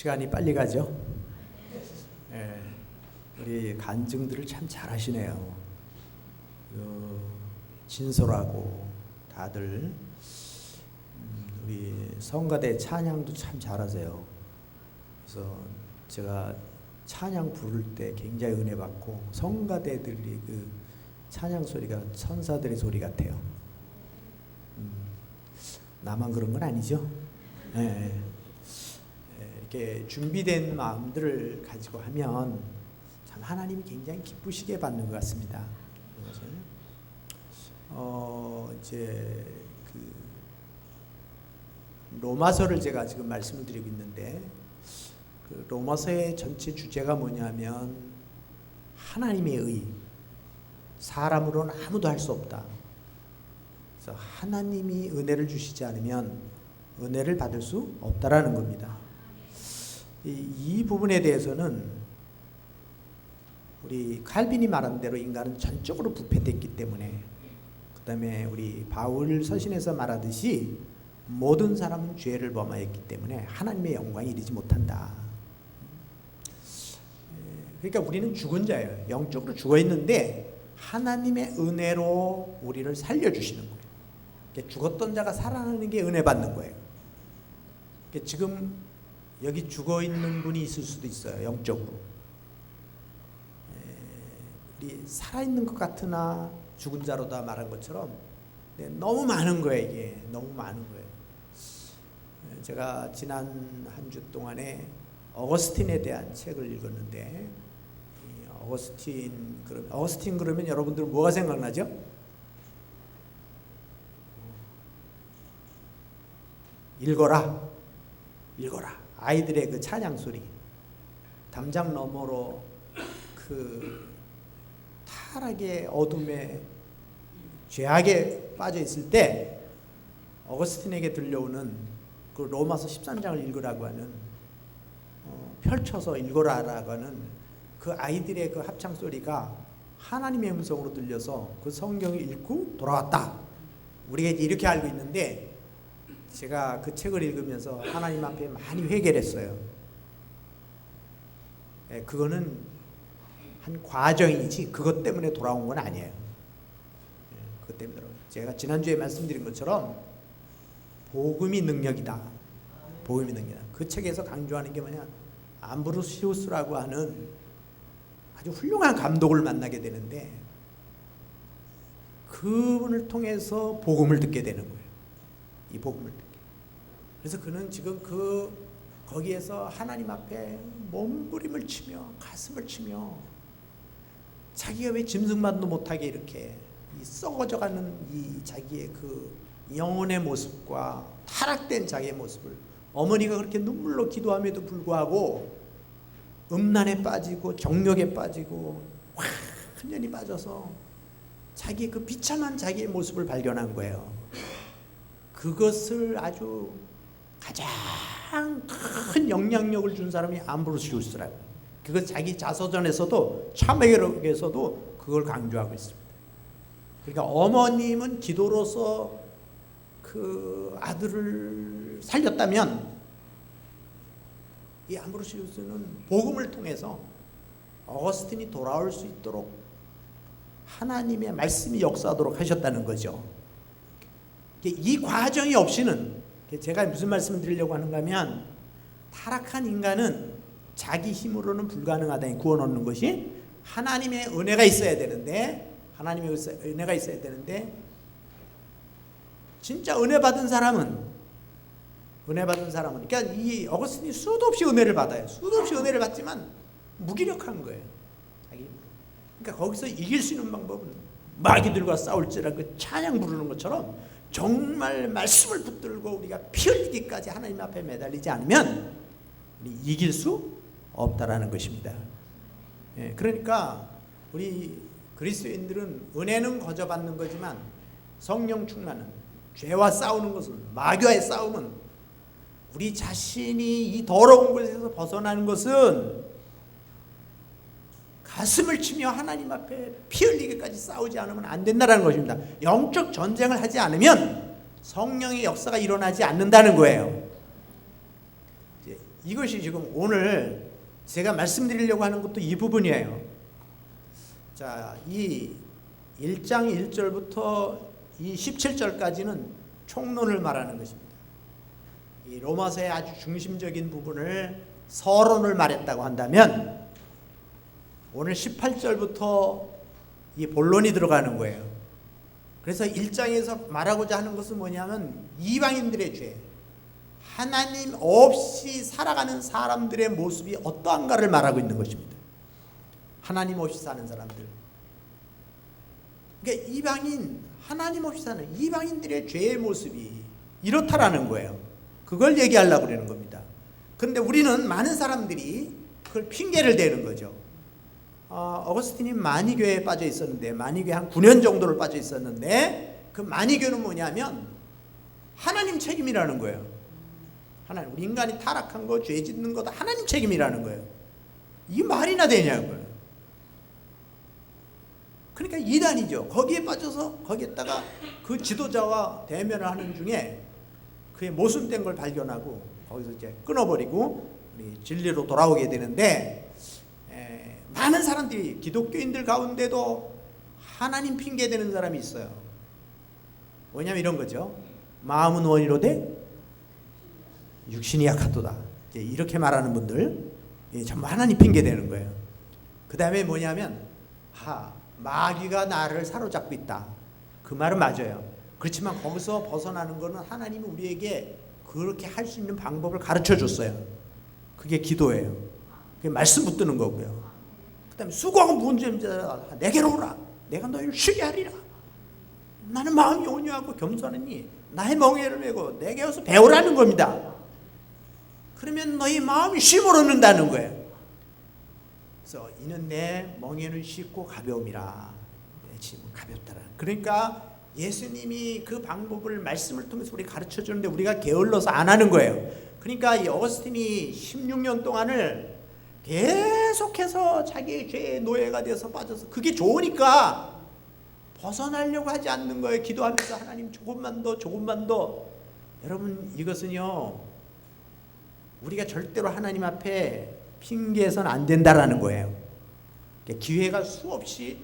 시간이 빨리 가죠. 예, 우리 간증들을 참 잘하시네요. 진솔하고 다들 우리 성가대 찬양도 참 잘하세요. 그래서 제가 찬양 부를 때 굉장히 은혜 받고 성가대들이 그 찬양 소리가 천사들의 소리 같아요. 나만 그런 건 아니죠? 예. 이렇게 준비된 마음들을 가지고 하면 참 하나님이 굉장히 기쁘시게 받는 것 같습니다. 이제 그 로마서를 제가 지금 말씀을 드리고 있는데 그 로마서의 전체 주제가 뭐냐면 하나님의 의, 사람으로는 아무도 할 수 없다. 그래서 하나님이 은혜를 주시지 않으면 은혜를 받을 수 없다라는 겁니다. 이 부분에 대해서는 우리 칼빈이 말한 대로 인간은 전적으로 부패됐기 때문에, 그 다음에 우리 바울 서신에서 말하듯이 모든 사람은 죄를 범하였기 때문에 하나님의 영광에 이르지 못한다. 그러니까 우리는 죽은 자예요. 영적으로 죽어 있는데 하나님의 은혜로 우리를 살려주시는 거예요. 그러니까 죽었던 자가 살아나는 게 은혜 받는 거예요. 그러니까 지금 여기 죽어 있는 분이 있을 수도 있어요. 영적으로. 우리 살아있는 것 같으나 죽은 자로다 말한 것처럼 너무 많은 거예요. 이게 너무 많은 거예요. 제가 지난 한 주 동안에 어거스틴에 대한 책을 읽었는데, 어거스틴 그러면 여러분들은 뭐가 생각나죠? 읽어라. 아이들의 그 찬양 소리, 담장 너머로 그 타락의 어둠에 죄악에 빠져 있을 때 어거스틴에게 들려오는 그 로마서 13장을 읽으라고 하는, 펼쳐서 읽어라라고 하는 그 아이들의 그 합창 소리가 하나님의 음성으로 들려서 그 성경을 읽고 돌아왔다. 우리가 이렇게 알고 있는데, 제가 그 책을 읽으면서 하나님 앞에 많이 회개를 했어요. 그거는 한 과정이지 그것 때문에 돌아온 건 아니에요. 그것 때문에 제가 지난주에 말씀드린 것처럼 복음이 능력이다. 복음이 능력이다. 그 책에서 강조하는 게 뭐냐, 암브로시우스라고 하는 아주 훌륭한 감독을 만나게 되는데 그분을 통해서 복음을 듣게 되는 거예요. 이 복음을 듣게. 그래서 그는 지금 거기에서 하나님 앞에 몸부림을 치며 가슴을 치며 자기가 왜 짐승만도 못하게 이렇게 썩어져가는 이 자기의 그 영혼의 모습과 타락된 자기의 모습을, 어머니가 그렇게 눈물로 기도함에도 불구하고 음란에 빠지고 정욕에 빠지고 완전히 빠져서 자기의 그 비참한 자기의 모습을 발견한 거예요. 그것을 아주 가장 큰 영향력을 준 사람이 암브로시우스라고. 그것 자기 자서전에서도 참회록에서도 그걸 강조하고 있습니다. 그러니까 어머님은 기도로서 그 아들을 살렸다면 이 암브로시우스는 복음을 통해서 어거스틴이 돌아올 수 있도록 하나님의 말씀이 역사하도록 하셨다는 거죠. 이 과정이 없이는, 제가 무슨 말씀을 드리려고 하는가 하면, 타락한 인간은 자기 힘으로는 불가능하다. 구원 얻는 것이 하나님의 은혜가 있어야 되는데, 진짜 은혜 받은 사람은, 그러니까 이 어거스틴이 수도 없이 은혜를 받아요. 수도 없이 은혜를 받지만 무기력한 거예요. 그러니까 거기서 이길 수 있는 방법은 마귀들과 싸울지라 그 찬양 부르는 것처럼 정말 말씀을 붙들고 우리가 피 흘리기까지 하나님 앞에 매달리지 않으면 우리 이길 수 없다라는 것입니다. 그러니까 우리 그리스도인들은 은혜는 거저받는 거지만 성령 충만은, 죄와 싸우는 것은, 마귀와의 싸움은, 우리 자신이 이 더러운 것에서 벗어나는 것은 가슴을 치며 하나님 앞에 피 흘리기까지 싸우지 않으면 안 된다는 것입니다. 영적 전쟁을 하지 않으면 성령의 역사가 일어나지 않는다는 거예요. 이것이 지금 오늘 제가 말씀드리려고 하는 것도 이 부분이에요. 자, 이 1장 1절부터 이 17절까지는 총론을 말하는 것입니다. 이 로마서의 아주 중심적인 부분을 서론을 말했다고 한다면 오늘 18절부터 이 본론이 들어가는 거예요. 그래서 1장에서 말하고자 하는 것은 뭐냐면 이방인들의 죄, 하나님 없이 살아가는 사람들의 모습이 어떠한가를 말하고 있는 것입니다. 하나님 없이 사는 사람들. 그러니까 이방인, 하나님 없이 사는 이방인들의 죄의 모습이 이렇다라는 거예요. 그걸 얘기하려고 그러는 겁니다. 그런데 우리는 많은 사람들이 그걸 핑계를 대는 거죠. 어거스틴이 마니교에 빠져 있었는데, 마니교에 한 9년 정도를 빠져 있었는데, 그 마니교는 뭐냐면 하나님 책임이라는 거예요. 하나님, 우리 인간이 타락한 거, 죄 짓는 것도 하나님 책임이라는 거예요. 이게 말이나 되냐고요. 그러니까 이단이죠. 거기에 빠져서 거기에다가 그 지도자와 대면을 하는 중에 그의 모순된 걸 발견하고 거기서 이제 끊어버리고 우리 진리로 돌아오게 되는데, 많은 사람들이 기독교인들 가운데도 하나님 핑계대는 사람이 있어요. 뭐냐면 이런 거죠. 마음은 원이로되 육신이 약하도다. 이렇게 말하는 분들 전부 하나님 핑계대는 거예요. 그 다음에 뭐냐면 마귀가 나를 사로잡고 있다. 그 말은 맞아요. 그렇지만 거기서 벗어나는 것은 하나님이 우리에게 그렇게 할 수 있는 방법을 가르쳐 줬어요. 그게 기도예요. 그게 말씀 붙드는 거고요. 그 다음에 수고하고 무거운 짐자들아 내게로 오라. 내가 너희를 쉬게 하리라. 나는 마음이 온유하고 겸손하니 나의 멍에를 메고 내게 와서 배우라는 겁니다. 그러면 너희 마음이 쉼을 얻는다는 거예요. 그래서 이는 내 멍에는 쉽고 가벼움이라. 내 짐은 가볍다라. 그러니까 예수님이 그 방법을 말씀을 통해서 우리 가르쳐 주는데 우리가 게을러서 안 하는 거예요. 그러니까 이 어거스틴이 16년 동안을 계속해서 자기의 죄의 노예가 되어서 빠져서 그게 좋으니까 벗어나려고 하지 않는 거예요. 기도하면서 하나님 조금만 더. 여러분 이것은요 우리가 절대로 하나님 앞에 핑계해서는 안 된다라는 거예요. 기회가 수없이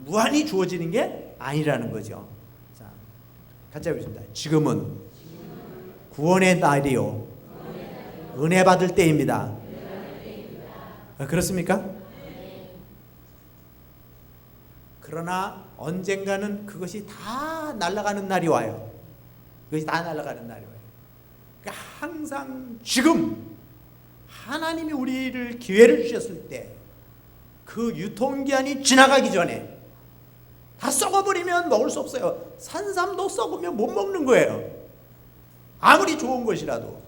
무한히 주어지는 게 아니라는 거죠. 자, 같이 해보겠습니다. 지금은 구원의 날이요 은혜 받을 때입니다. 그렇습니까? 그러나 언젠가는 그것이 다 날아가는 날이 와요. 그것이 다 날아가는 날이 와요. 그러니까 항상 지금 하나님이 우리를 기회를 주셨을 때 그 유통기한이 지나가기 전에 다 썩어버리면 먹을 수 없어요. 산삼도 썩으면 못 먹는 거예요. 아무리 좋은 것이라도.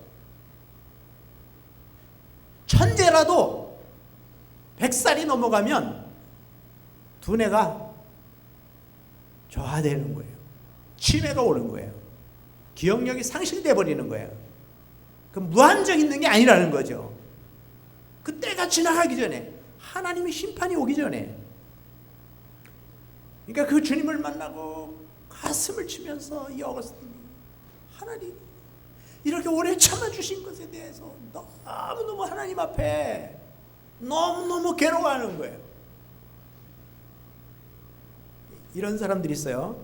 천재라도 100살이 넘어가면 두뇌가 저하되는 거예요. 치매가 오는 거예요. 기억력이 상실돼 버리는 거예요. 그 무한정 있는 게 아니라는 거죠. 그 때가 지나가기 전에 하나님의 심판이 오기 전에 그러니까 그 주님을 만나고 가슴을 치면서 이 어거스틴이 하나님 이렇게 오래 참아주신 것에 대해서 너무너무 하나님 앞에 너무너무 괴로워하는 거예요. 이런 사람들이 있어요.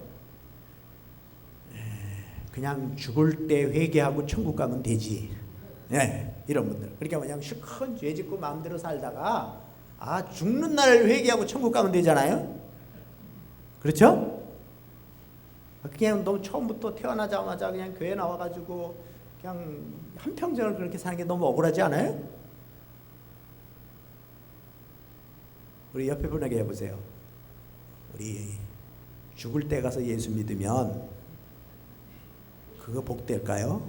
그냥 죽을 때 회개하고 천국 가면 되지. 이런 분들. 그러니까 뭐냐면 실컷 죄 짓고 마음대로 살다가 죽는 날 회개하고 천국 가면 되잖아요. 그렇죠? 그냥 너무 처음부터 태어나자마자 그냥 교회 나와가지고 그냥 한평생을 그렇게 사는 게 너무 억울하지 않아요? 우리 옆에 분에게 해보세요. 우리 죽을 때 가서 예수 믿으면 그거 복될까요?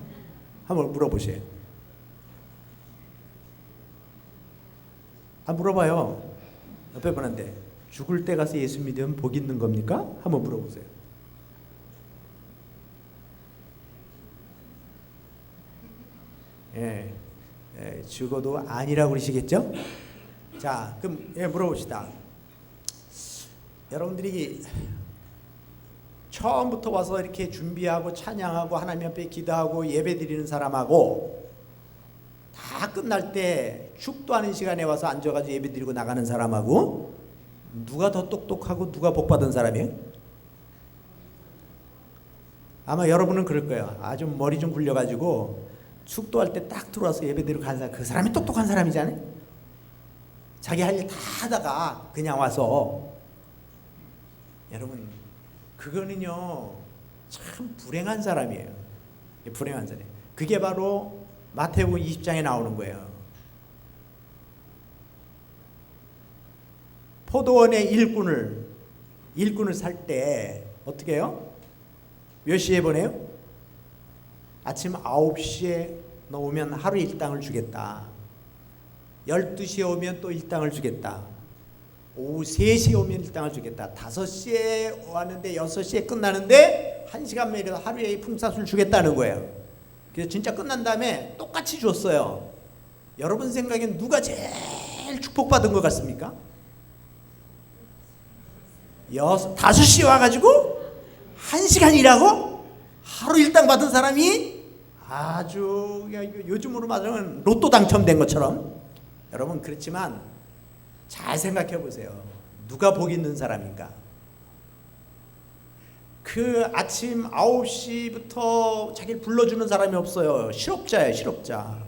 한번 물어보세요. 물어봐요. 옆에 분한테 죽을 때 가서 예수 믿으면 복 있는 겁니까? 한번 물어보세요. 죽어도 아니라고 그러시겠죠? 자, 그럼 물어봅시다. 여러분들이 처음부터 와서 이렇게 준비하고 찬양하고 하나님 앞에 기도하고 예배 드리는 사람하고 다 다 끝날 때 축도하는 시간에 와서 앉아가지고 예배드리고 나가는 사람하고 누가 더 똑똑하고 누가 복받은 사람이에요? 아마 여러분은 그럴 거예요. 아주 머리 좀 굴려가지고 축도할 때 딱 들어와서 예배드리고 가는 사람, 그 사람이 똑똑한 사람이잖아요. 자기 할 일 다 하다가 그냥 와서. 여러분, 그거는요 참 불행한 사람이에요. 불행한 사람. 그게 바로 마태복음 20장에 나오는 거예요. 포도원의 일꾼을 살 때 어떻게 해요? 몇 시에 보내요? 아침 9시에 너 오면 하루 일당을 주겠다. 12시에 오면 또 일당을 주겠다. 오후 3시에 오면 일당을 주겠다. 5시에 왔는데 6시에 끝나는데 1시간만이라도 하루에 품삯을 주겠다는 거예요. 그래서 진짜 끝난 다음에 똑같이 줬어요. 여러분 생각엔 누가 제일 축복받은 것 같습니까? 5시에 와가지고 1시간 일하고 하루 일당 받은 사람이 아주 요즘으로 말하면 로또 당첨된 것처럼. 여러분, 그렇지만 잘 생각해 보세요. 누가 복 있는 사람인가? 그 아침 9시부터 자기를 불러주는 사람이 없어요. 실업자예요, 실업자.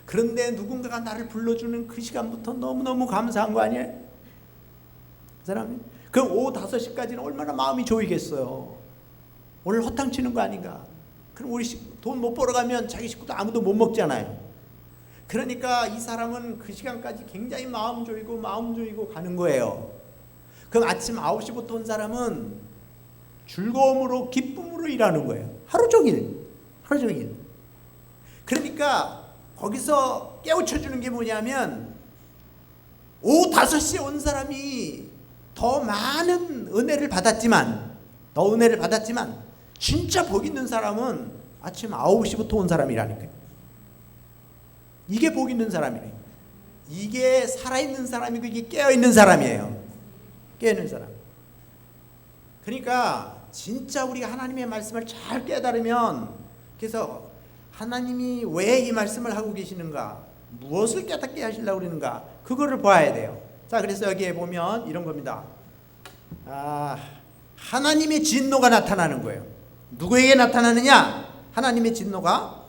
그런데 누군가가 나를 불러주는 그 시간부터 너무너무 감사한 거 아니에요? 그 사람이? 그럼 오후 5시까지는 얼마나 마음이 좋이겠어요. 오늘 허탕치는 거 아닌가? 그럼 우리 돈 못 벌어가면 자기 식구도 아무도 못 먹잖아요. 그러니까 이 사람은 그 시간까지 굉장히 마음 조이고 가는 거예요. 그럼 아침 9시부터 온 사람은 즐거움으로 기쁨으로 일하는 거예요. 하루 종일. 그러니까 거기서 깨우쳐주는 게 뭐냐면 오후 5시에 온 사람이 더 많은 은혜를 받았지만 진짜 복 있는 사람은 아침 9시부터 온 사람이라니까요. 이게 복 있는 사람이에요. 이게 살아있는 사람이고 이게 깨어있는 사람이에요. 깨어있는 사람. 그러니까 진짜 우리가 하나님의 말씀을 잘 깨달으면, 그래서 하나님이 왜 이 말씀을 하고 계시는가, 무엇을 깨닫게 하시려고 그러는가, 그거를 봐야 돼요. 자, 그래서 여기에 보면 이런 겁니다. 하나님의 진노가 나타나는 거예요. 누구에게 나타나느냐? 하나님의 진노가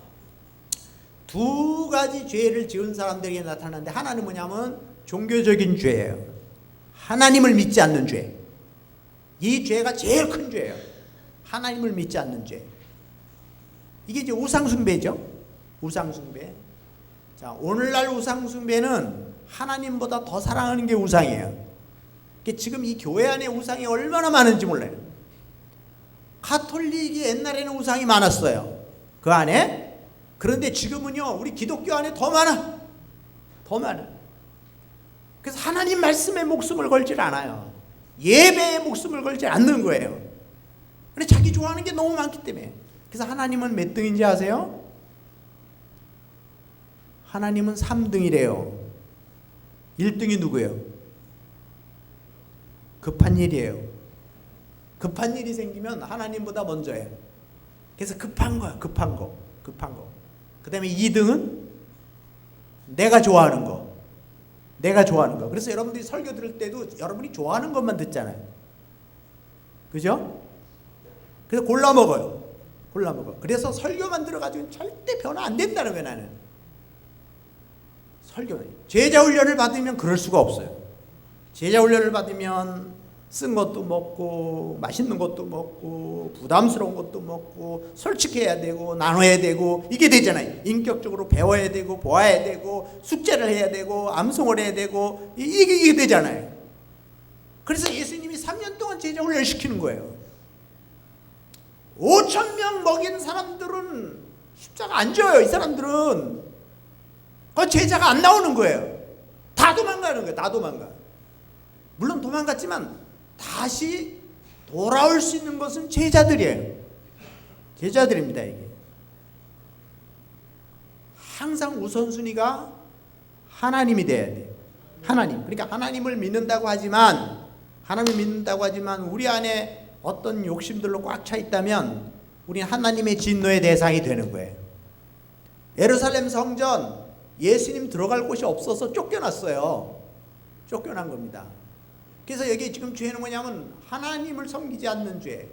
두 가지 죄를 지은 사람들에게 나타나는데, 하나는 뭐냐면 종교적인 죄예요. 하나님을 믿지 않는 죄. 이 죄가 제일 큰 죄예요. 하나님을 믿지 않는 죄. 이게 이제 우상숭배죠. 우상숭배. 자, 오늘날 우상숭배는 하나님보다 더 사랑하는 게 우상이에요. 지금 이 교회 안에 우상이 얼마나 많은지 몰라요. 가톨릭이 옛날에는 우상이 많았어요. 그 안에. 그런데 지금은요, 우리 기독교 안에 더 많아. 그래서 하나님 말씀에 목숨을 걸질 않아요. 예배에 목숨을 걸지 않는 거예요. 근데 자기 좋아하는 게 너무 많기 때문에. 그래서 하나님은 몇 등인지 아세요? 하나님은 3등이래요. 1등이 누구예요? 급한 일이에요. 급한 일이 생기면 하나님보다 먼저예요. 그래서 급한 거야. 급한 거. 그 다음에 2등은 내가 좋아하는 거. 그래서 여러분들이 설교 들을 때도 여러분이 좋아하는 것만 듣잖아요. 그죠? 그래서 골라 먹어요. 그래서 설교만 들어가지고 절대 변화 안 된다는 거예요, 나는. 제자 훈련을 받으면 그럴 수가 없어요. 제자 훈련을 받으면 쓴 것도 먹고 맛있는 것도 먹고 부담스러운 것도 먹고 솔직해야 되고 나눠야 되고 이게 되잖아요. 인격적으로 배워야 되고 보아야 되고 숙제를 해야 되고 암송을 해야 되고 이게 되잖아요. 그래서 예수님이 3년 동안 제자 훈련을 시키는 거예요. 5,000명 먹인 사람들은 십자가 안 져요. 이 사람들은 그 제자가 안 나오는 거예요. 다 도망가는 거예요. 다 도망가. 물론 도망갔지만 다시 돌아올 수 있는 것은 제자들이에요. 제자들입니다. 이게 항상 우선순위가 하나님이 돼야 돼요. 하나님. 그러니까 하나님을 믿는다고 하지만 우리 안에 어떤 욕심들로 꽉 차 있다면 우리는 하나님의 진노의 대상이 되는 거예요. 예루살렘 성전 예수님 들어갈 곳이 없어서 쫓겨났어요. 쫓겨난 겁니다. 그래서 여기 지금 죄는 뭐냐면 하나님을 섬기지 않는 죄,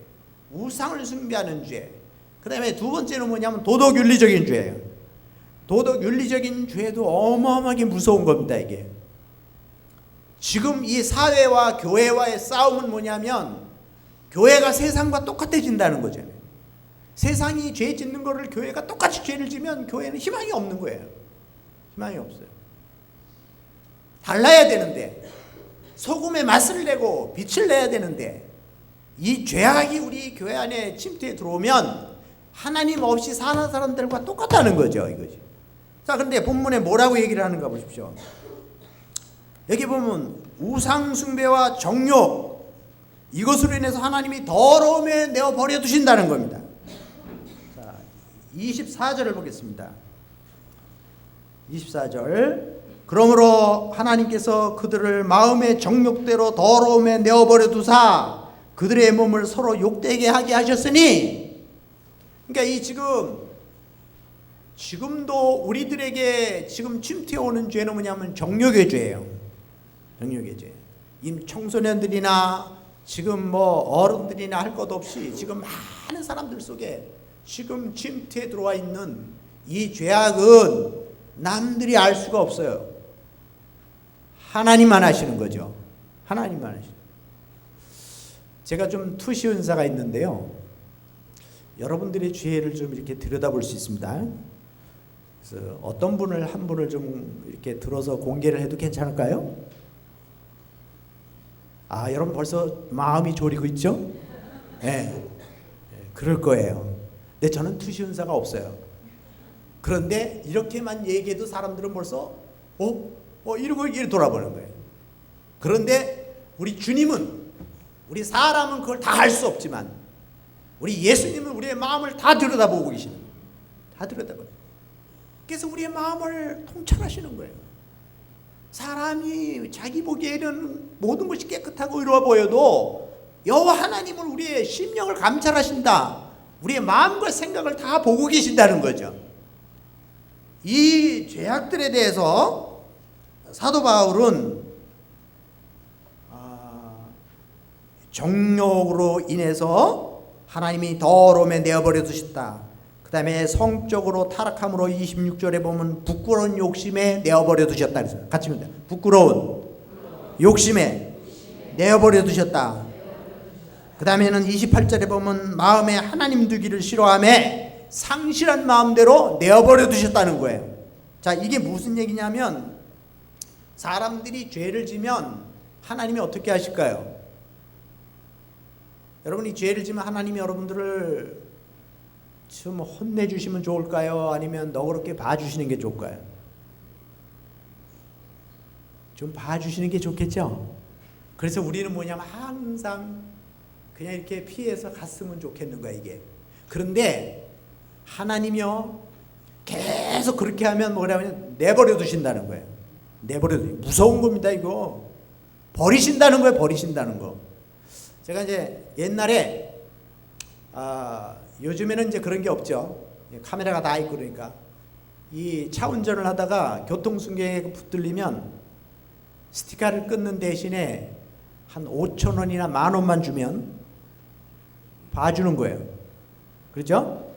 우상을 숭배하는 죄. 그 다음에 두 번째는 뭐냐면 도덕윤리적인 죄예요. 도덕윤리적인 죄도 어마어마하게 무서운 겁니다. 이게 지금 이 사회와 교회와의 싸움은 뭐냐면 교회가 세상과 똑같아진다는 거죠. 세상이 죄 짓는 거를 교회가 똑같이 죄를 지면 교회는 희망이 없는 거예요. 희망이 없어요. 달라야 되는데, 소금의 맛을 내고 빛을 내야 되는데, 이 죄악이 우리 교회 안에 침투해 들어오면 하나님 없이 사는 사람들과 똑같다는 거죠. 이거지. 자, 그런데 본문에 뭐라고 얘기를 하는가 보십시오. 여기 보면 우상 숭배와 정욕, 이것으로 인해서 하나님이 더러움에 내어 버려 두신다는 겁니다. 자, 24절을 보겠습니다. 24절. 그러므로 하나님께서 그들을 마음의 정욕대로 더러움에 내어 버려 두사 그들의 몸을 서로 욕되게 하게 하셨으니, 그러니까 이 지금도 우리들에게 지금 침투해 오는 죄는 뭐냐면 정욕의 죄예요. 정욕의 죄. 이 청소년들이나 지금 뭐 어른들이나 할 것 없이 지금 많은 사람들 속에 지금 침투해 들어와 있는 이 죄악은 남들이 알 수가 없어요. 하나님만 하시는 거죠. 하나님만 하시는. 제가 좀 투시 은사가 있는데요. 여러분들의 죄를 좀 이렇게 들여다볼 수 있습니다. 그래서 어떤 분을 한 분을 좀 이렇게 들어서 공개를 해도 괜찮을까요? 아, 여러분 벌써 마음이 졸이고 있죠? 네, 그럴 거예요. 근데 저는 투시 은사가 없어요. 그런데 이렇게만 얘기해도 사람들은 벌써 이러고 이렇게 돌아보는 거예요. 그런데 우리 주님은, 우리 사람은 그걸 다 할 수 없지만 우리 예수님은 우리의 마음을 다 들여다보고 계시는 거예요. 다 들여다보고. 그래서 우리의 마음을 통찰하시는 거예요. 사람이 자기 보기에는 모든 것이 깨끗하고 의로워 보여도 여호와 하나님은 우리의 심령을 감찰하신다. 우리의 마음과 생각을 다 보고 계신다는 거죠. 이 죄악들에 대해서 사도 바울은 정욕으로 인해서 하나님이 더러움에 내어버려 두셨다. 그 다음에 성적으로 타락함으로 26절에 보면 부끄러운 욕심에 내어버려 두셨다. 그래서 같이 보면 돼요. 부끄러운 욕심에 내어버려 두셨다. 그 다음에는 28절에 보면 마음에 하나님 두기를 싫어하며 상실한 마음대로 내어버려 두셨다는 거예요. 자, 이게 무슨 얘기냐면 사람들이 죄를 지면 하나님이 어떻게 하실까요? 여러분이 죄를 지면 하나님이 여러분들을 좀 혼내주시면 좋을까요? 아니면 너그럽게 봐주시는 게 좋을까요? 좀 봐주시는 게 좋겠죠? 그래서 우리는 뭐냐면 항상 그냥 이렇게 피해서 갔으면 좋겠는 거야, 이게. 그런데 하나님이요, 계속 그렇게 하면 뭐냐면 내버려 두신다는 거예요. 내버려 두시. 무서운 겁니다, 이거. 버리신다는 거예요, 버리신다는 거. 제가 이제 옛날에, 요즘에는 이제 그런 게 없죠. 카메라가 다 있고 그러니까. 이 차 운전을 하다가 교통순경에 붙들리면 스티커를 끊는 대신에 한 5,000원이나 10,000원만 주면 봐주는 거예요. 그렇죠?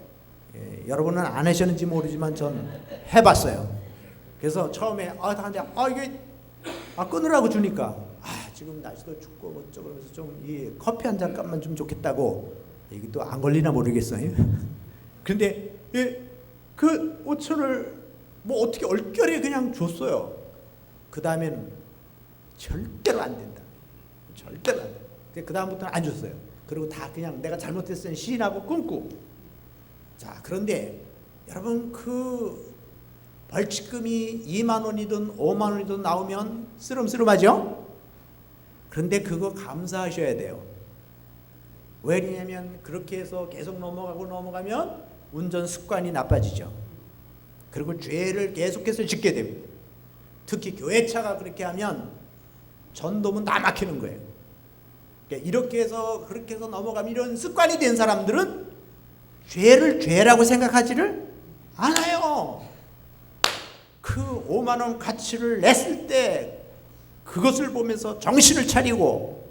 여러분은 안 하셨는지 모르지만 전 해봤어요. 그래서 처음에 이게 끊으라고 주니까 지금 날씨도 춥고 어쩌고 그래서 좀 이 커피 한 잔값만 좀 좋겠다고. 이게 또 안 걸리나 모르겠어요. 근데 그 5,000원을 뭐 어떻게 얼결에 그냥 줬어요. 그 다음에는 절대로 안 된다. 절대로 안 된다. 그 다음부터는 안 줬어요. 그리고 다 그냥 내가 잘못했으니 시인하고 끊고. 자, 그런데 여러분 그 벌칙금이 2만 원이든 5만 원이든 나오면 쓰름쓰름하죠? 그런데 그거 감사하셔야 돼요. 왜냐면 그렇게 해서 계속 넘어가면 운전 습관이 나빠지죠. 그리고 죄를 계속해서 짓게 됩니다. 특히 교회차가 그렇게 하면 전도문 다 막히는 거예요. 이렇게 해서 그렇게 해서 넘어가면 이런 습관이 된 사람들은 죄를 죄라고 생각하지를 않아요. 그 5만 원 가치를 냈을 때 그것을 보면서 정신을 차리고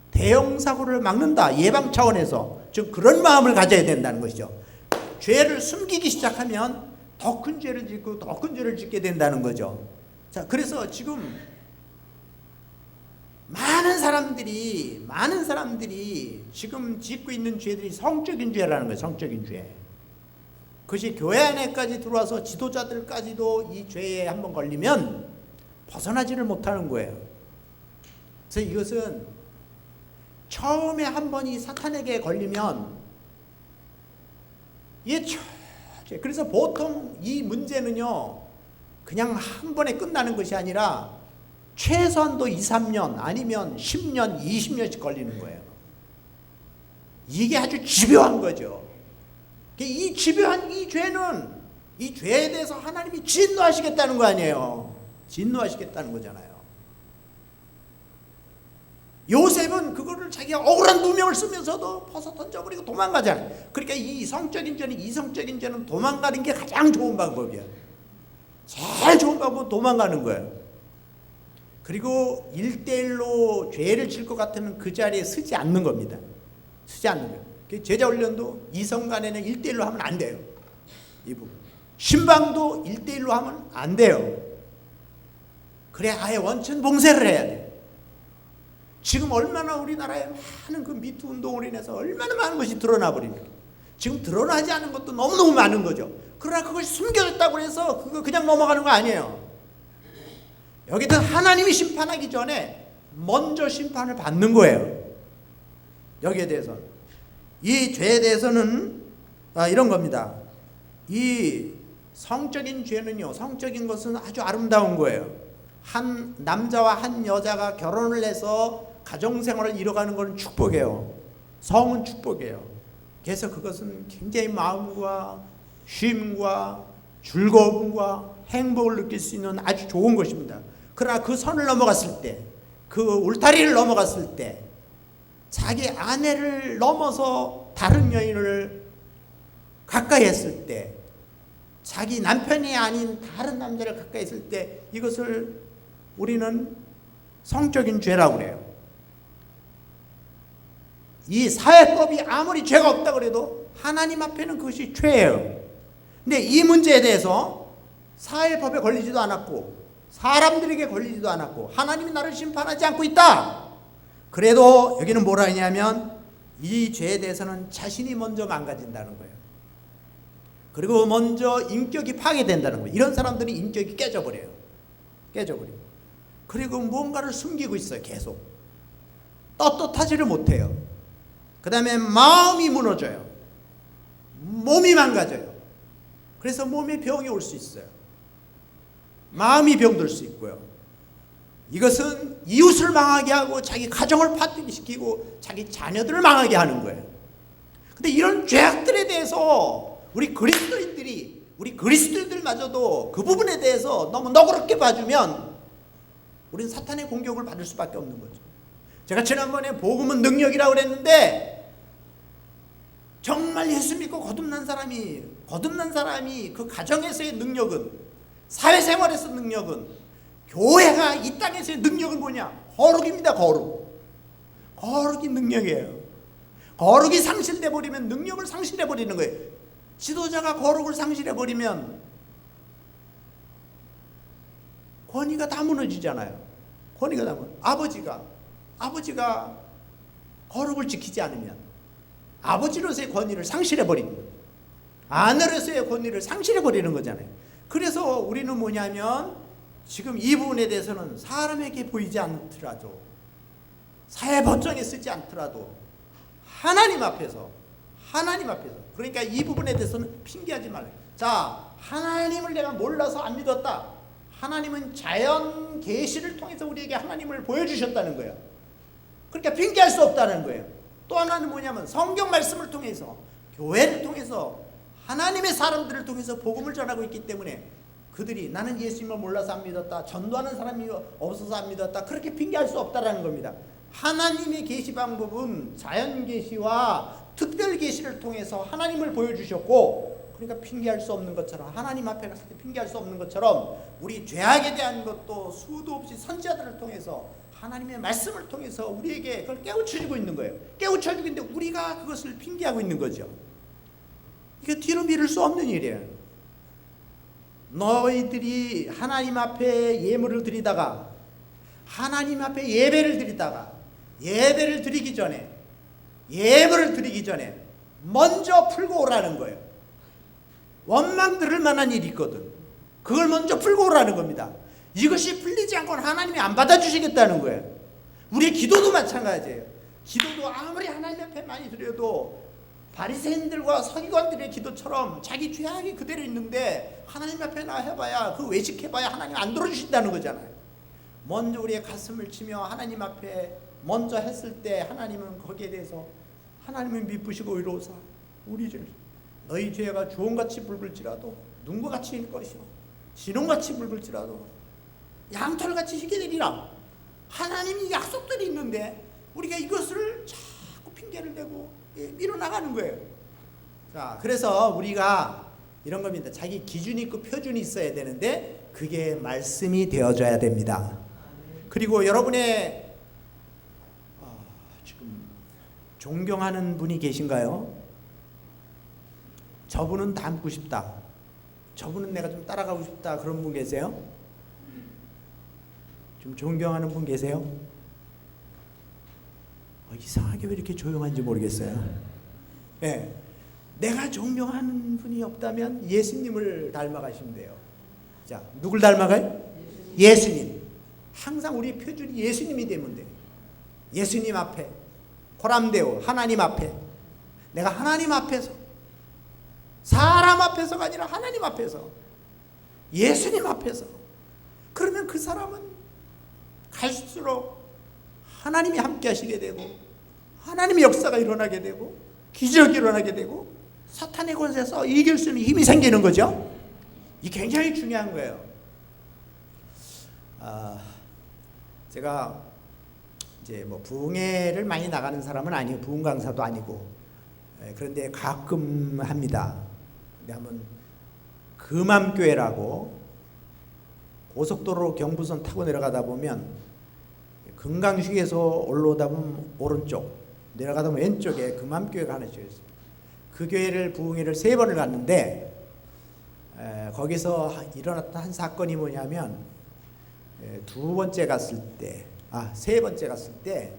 대형 사고를 막는다, 예방 차원에서 즉 그런 마음을 가져야 된다는 것이죠. 죄를 숨기기 시작하면 더 큰 죄를 짓고 더 큰 죄를 짓게 된다는 거죠. 자, 그래서 지금 많은 사람들이 지금 짓고 있는 죄들이 성적인 죄라는 거예요. 성적인 죄. 그것이 교회 안에까지 들어와서 지도자들까지도 이 죄에 한번 걸리면 벗어나지를 못하는 거예요. 그래서 이것은 처음에 한 번이 사탄에게 걸리면 그래서 보통 이 문제는요 그냥 한 번에 끝나는 것이 아니라 최소한도 2, 3년 아니면 10년, 20년씩 걸리는 거예요. 이게 아주 집요한 거죠. 이 집요한 이 죄는, 이 죄에 대해서 하나님이 진노하시겠다는 거 아니에요. 진노하시겠다는 거잖아요. 요셉은 그거를 자기가 억울한 누명을 쓰면서도 벗어 던져버리고 도망가잖아요. 그러니까 이 이성적인 죄는 도망가는 게 가장 좋은 방법이에요. 제일 좋은 방법은 도망가는 거예요. 그리고 1대1로 죄를 질 것 같으면 그 자리에 서지 않는 겁니다. 서지 않는 거예요. 제자 훈련도 이성 간에는 1대1로 하면 안 돼요. 이 부분. 신방도 1대1로 하면 안 돼요. 그래 아예 원천 봉쇄를 해야 돼요. 지금 얼마나 우리나라에 많은 그 미투 운동으로 인해서 얼마나 많은 것이 드러나 버립니까? 지금 드러나지 않은 것도 너무너무 많은 거죠. 그러나 그것이 숨겨졌다고 해서 그거 그냥 넘어가는 거 아니에요. 여기든 하나님이 심판하기 전에 먼저 심판을 받는 거예요. 여기에 대해서는. 이 죄에 대해서는 이런 겁니다. 이 성적인 죄는요, 성적인 것은 아주 아름다운 거예요. 한 남자와 한 여자가 결혼을 해서 가정생활을 이뤄가는 것은 축복이에요. 성은 축복이에요. 그래서 그것은 굉장히 마음과 쉼과 즐거움과 행복을 느낄 수 있는 아주 좋은 것입니다. 그러나 그 선을 넘어갔을 때, 그 울타리를 넘어갔을 때, 자기 아내를 넘어서 다른 여인을 가까이 했을 때, 자기 남편이 아닌 다른 남자를 가까이 했을 때, 이것을 우리는 성적인 죄라고 그래요. 이 사회법이 아무리 죄가 없다 그래도 하나님 앞에는 그것이 죄예요. 근데 이 문제에 대해서 사회법에 걸리지도 않았고 사람들에게 걸리지도 않았고 하나님이 나를 심판하지 않고 있다. 그래도 여기는 뭐라 했냐면 이 죄에 대해서는 자신이 먼저 망가진다는 거예요. 그리고 먼저 인격이 파괴된다는 거예요. 이런 사람들이 인격이 깨져버려요. 그리고 무언가를 숨기고 있어요. 계속 떳떳하지를 못해요. 그 다음에 마음이 무너져요. 몸이 망가져요. 그래서 몸에 병이 올 수 있어요. 마음이 병들 수 있고요. 이것은 이웃을 망하게 하고 자기 가정을 파괴시키고 자기 자녀들을 망하게 하는 거예요. 근데 이런 죄악들에 대해서 우리 그리스도인들마저도 그 부분에 대해서 너무 너그럽게 봐주면 우리는 사탄의 공격을 받을 수밖에 없는 거죠. 제가 지난번에 복음은 능력이라고 그랬는데 정말 예수 믿고 거듭난 사람이 그 가정에서의 능력은, 사회생활에서 능력은, 교회가 이 땅에서의 능력은 뭐냐? 거룩입니다. 거룩이 능력이에요. 거룩이 상실돼 버리면 능력을 상실해 버리는 거예요. 지도자가 거룩을 상실해 버리면 권위가 다 무너지잖아요. 아버지가 거룩을 지키지 않으면 아버지로서의 권위를 상실해 버리는 거예요. 아내로서의 권위를 상실해 버리는 거잖아요. 그래서 우리는 뭐냐면 지금 이 부분에 대해서는 사람에게 보이지 않더라도, 사회 법정에 쓰지 않더라도 하나님 앞에서, 그러니까 이 부분에 대해서는 핑계하지 말아요. 자, 하나님을 내가 몰라서 안 믿었다. 하나님은 자연 계시를 통해서 우리에게 하나님을 보여주셨다는 거예요. 그러니까 핑계할 수 없다는 거예요. 또 하나는 뭐냐면 성경 말씀을 통해서, 교회를 통해서, 하나님의 사람들을 통해서 복음을 전하고 있기 때문에 그들이 나는 예수님을 몰라서 안 믿었다, 전도하는 사람이 없어서 안 믿었다, 그렇게 핑계할 수 없다라는 겁니다. 하나님의 계시 방법은 자연 계시와 특별 계시를 통해서 하나님을 보여주셨고, 그러니까 핑계할 수 없는 것처럼, 하나님 앞에 갔을 때 핑계할 수 없는 것처럼 우리 죄악에 대한 것도 수도 없이 선지자들을 통해서, 하나님의 말씀을 통해서 우리에게 그걸 깨우쳐주고 있는 거예요. 깨우쳐주고 있는데 우리가 그것을 핑계하고 있는 거죠. 이게 뒤로 미룰 수 없는 일이에요. 너희들이 하나님 앞에 예물을 드리다가, 하나님 앞에 예배를 드리다가, 예배를 드리기 전에, 예물을 드리기 전에 먼저 풀고 오라는 거예요. 원망 들을 만한 일이 있거든. 그걸 먼저 풀고 오라는 겁니다. 이것이 풀리지 않고는 하나님이 안 받아주시겠다는 거예요. 우리의 기도도 마찬가지예요. 기도도 아무리 하나님 앞에 많이 드려도 바리새인들과 서기관들의 기도처럼 자기 죄악이 그대로 있는데 하나님 앞에 나 해봐야, 그 외식해봐야 하나님 안 들어주신다는 거잖아요. 먼저 우리의 가슴을 치며 하나님 앞에 먼저 했을 때 하나님은 거기에 대해서 하나님은 미쁘시고 이로사 우리 죄, 너희 죄가 주홍같이 붉을지라도 눈과 같이 일 것이요 진홍같이 붉을지라도 양털같이 희게 되리라. 하나님이 약속들이 있는데 우리가 이것을 자꾸 핑계를 대고 밀어나가는 거예요. 자, 그래서 우리가 이런 겁니다. 자기 기준이 있고 표준이 있어야 되는데 그게 말씀이 되어줘야 됩니다. 그리고 여러분의 지금 존경하는 분이 계신가요? 저분은 닮고 싶다, 저분은 내가 좀 따라가고 싶다, 그런 분 계세요? 좀 존경하는 분 계세요? 이상하게 왜 이렇게 조용한지 모르겠어요. 네. 내가 존경하는 분이 없다면 예수님을 닮아가시면 돼요. 자, 누굴 닮아가요? 예수님. 항상 우리 표준이 예수님이 되면 돼요. 예수님 앞에, 호람되오 하나님 앞에, 내가 하나님 앞에서, 사람 앞에서가 아니라 하나님 앞에서, 예수님 앞에서, 그러면 그 사람은 갈수록 하나님이 함께 하시게 되고 하나님의 역사가 일어나게 되고 기적이 일어나게 되고 사탄의 권세에서 이길 수 있는 힘이 생기는 거죠. 이게 굉장히 중요한 거예요. 제가 이제 뭐 부흥회를 많이 나가는 사람은 아니고 부흥 강사도 아니고, 그런데 가끔 합니다. 근데 한번 금암교회라고 고속도로 경부선 타고 내려가다 보면 금강휴게소 올라오다 보면 오른쪽, 내려가다 보면 왼쪽에 금암교회가 하나 있어요. 그 교회를 부흥회를 3번을 갔는데 거기서 일어났던 한 사건이 뭐냐면, 세 번째 갔을 때